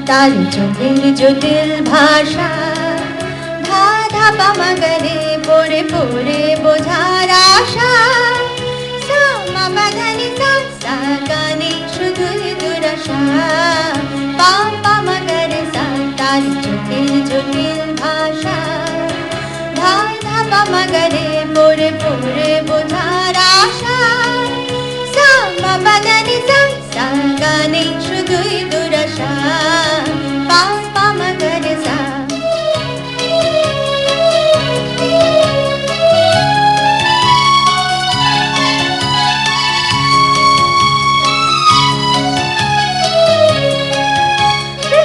ताल जटिल जटिल भाषा धा धा पा मा गा रे पड़े पड़े बोझार आशा सा मा पा धा नि सा सा गा नी शुधुई दुराशा पा पा मा गा रे सा ताल जटिल जटिल भाषा धा धा पा मा गा रे पड़े पड़े बोझार आशा सा मा पा धा नि सा सा गा नी शुधुई दुराशा पा पा मा गा रे सा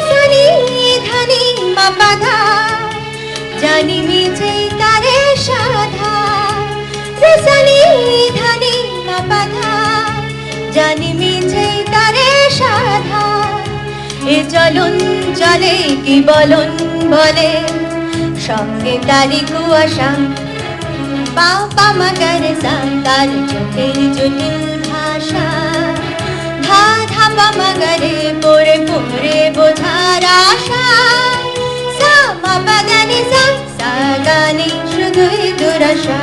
सा नी धा नी मा पा धा जानी मिछे तारे साधा सा नी धा नी मा पा धा जानी मिछे तारे साधा চলন চলে কি বলন বলে সঙ্গে তারি কুয়াশা পা পা মা গা রে সা তার চোখের জটিল ভাষা ধা ধা পা মা গা রে পড়ে পড়ে বোঝার আশা সা মা পা গা রে সা সা গা নি শুধুই দুরাশা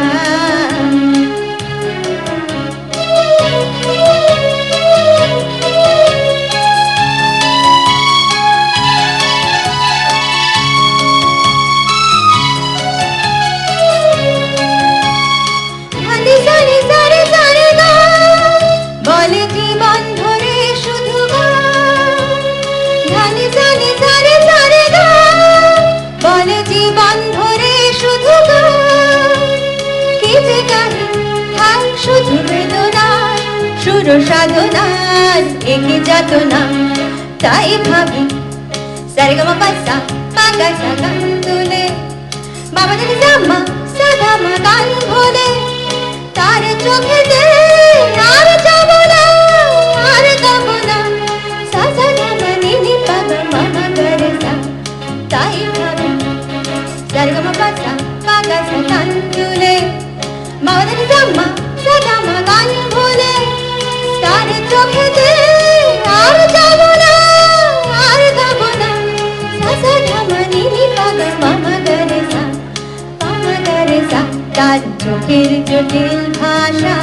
বলে জীবন ধরে শুধু গান জানি সারে সারে গান বলে জীবন ধরে শুধু গান কি যে গাহি থাক শুধু বেদনার সুর সাধনার একে যাতনা তাই ভাবি সারে গা মা পা সা পা গা সা গান তুলে বাবা জানি জামা সাধা মা গান ভোলে তার চোখে দে আর যাব না আর যাব না সা সা গা মা নি নি পা গা মা মা গা রে সা তাই ভাবি সারে গা মা পা সা পা গা সা গান তুলে বাবা জানি জামা সাধা মা গান ভোলে তার চোখে দে আর যাব না আর যাব না সা সা গা মা নি নি পা গা মা মা গা রে সা পা মা গা রে সা তার চোখের জটিল ভাষা